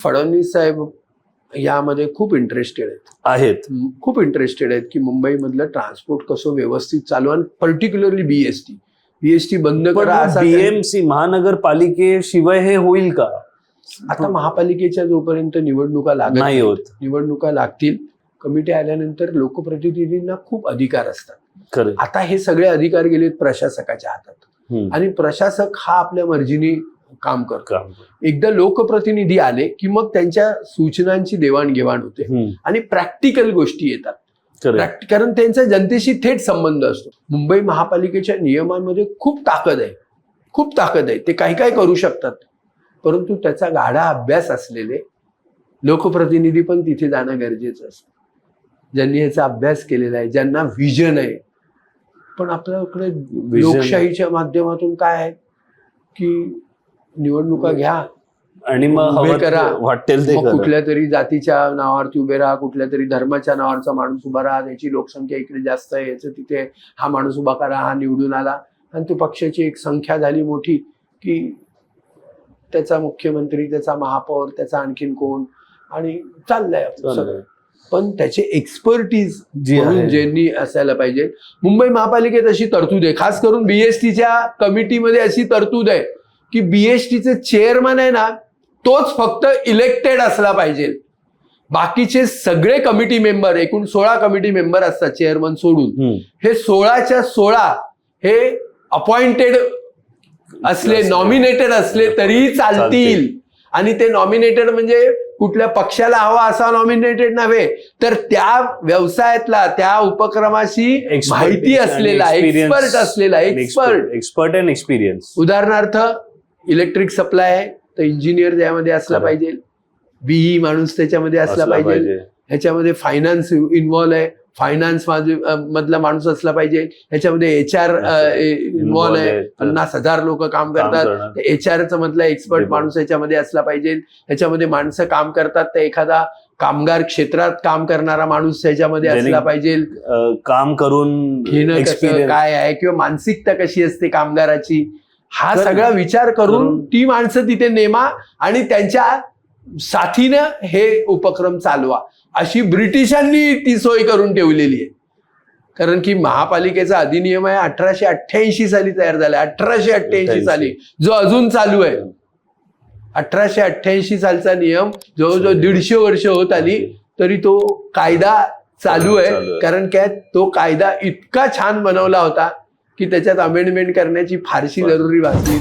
फडणवीस साहेब यामध्ये खूप इंटरेस्टेड आहेत. खूप इंटरेस्टेड आहेत की मुंबईमधलं ट्रान्सपोर्ट कसं व्यवस्थित चालू आणि पर्टिक्युलरली बीएसटी बंद करा असा बीएमसी महानगरपालिकेशिवाय हे होईल का? आता महापालिकेच्या जोपर्यंत निवडणुका लागत नाही होत, निवडणुका लागतील, कमिटी आल्यानंतर लोकप्रतिनिधींना खूप अधिकार असतात. खरं. आता हे सगळे अधिकार गेलेत प्रशासकाच्या हातात आणि प्रशासक हा आपल्या मर्जीने काम करतो. एकदा लोकप्रतिनिधी आले की मग त्यांच्या सूचनांची देवाणघेवाण होते आणि प्रॅक्टिकल गोष्टी येतात. कारण त्यांचा जनतेशी थेट संबंध असतो. मुंबई महापालिकेच्या नियमांमध्ये खूप ताकद आहे. ते काही काय करू शकतात, परंतु त्याचा गाढा अभ्यास असलेले लोकप्रतिनिधी पण तिथे जाणं गरजेचं असतं, ज्यांनी याचा अभ्यास केलेला आहे, ज्यांना व्हिजन आहे. पण आपल्याकडे लोकशाहीच्या माध्यमातून काय आहे की निवडणुका घ्या आणि मग करा, वाटेल ते कुठल्या तरी जातीच्या नावावरती उभे राहा, कुठल्या तरी धर्माच्या नावावरचा माणूस उभा राहा, त्याची लोकसंख्या इकडे जास्त आहे, याचं तिथे हा माणूस उभा करा, हा निवडून आला आणि तो पक्षाची एक संख्या झाली मोठी की त्याचा मुख्यमंत्री, त्याचा महापौर, त्याचा आणखीन कोण आणि चाललंय सगळं. पण त्याचे एक्सपर्टीज ज्यांनी असायला पाहिजे. मुंबई महापालिकेत अशी तरतूद आहे, खास करून बीएसटीच्या कमिटीमध्ये अशी तरतूद आहे की बीएसटीचे चेअरमन आहे ना, तोच फक्त इलेक्टेड असला पाहिजे. बाकीचे सगळे कमिटी मेंबर, एकूण 16 कमिटी मेंबर असतात चेअरमन सोडून, हे 16च्या 16 हे अपॉइंटेड असले, नॉमिनेटेड असले तरीही चालतील. आणि ते नॉमिनेटेड म्हणजे कुठल्या पक्षाला हवा असा नॉमिनेटेड नव्हे, तर त्या व्यवसायातला, त्या उपक्रमाशी माहिती असलेला, एक्सपर्ट अँड एक्सपिरियन्स. उदाहरणार्थ इलेक्ट्रिक सप्लाय आहे तर इंजिनियर त्यामध्ये असला पाहिजे, बीई माणूस त्याच्यामध्ये असला पाहिजे, ह्याच्यामध्ये फायनान्स इन्व्हॉल्व आहे, फायनान्स मधला माणूस असला पाहिजे, ह्याच्यामध्ये एचआर इन्व्हॉल्व आहे, 50,000 लोक काम करतात, एचआरचा मधला एक्सपर्ट माणूस ह्याच्यामध्ये असला पाहिजे. ह्याच्यामध्ये माणसं काम करतात तर एखादा कामगार क्षेत्रात काम करणारा माणूस ह्याच्यामध्ये असला पाहिजे. काम करून घेणं कसं काय आहे किंवा मानसिकता कशी असते कामगाराची, हा सगळा विचार करून ती माणसं तिथे नेमा आणि त्यांच्या साथीनं हे उपक्रम चालवा, अशी ब्रिटिशांनी ती सोय करून ठेवलेली आहे. कारण की महापालिकेचा अधिनियम आहे 1888 साली तयार झाला, 1888 साली, जो अजून चालू आहे. 1888 सालचा नियम जवळजवळ 150 वर्ष होत आली तरी तो कायदा चालू आहे. कारण काय, तो कायदा इतका छान बनवला होता की त्याच्यात अमेंडमेंट करण्याची फारशी जरुरी भासली.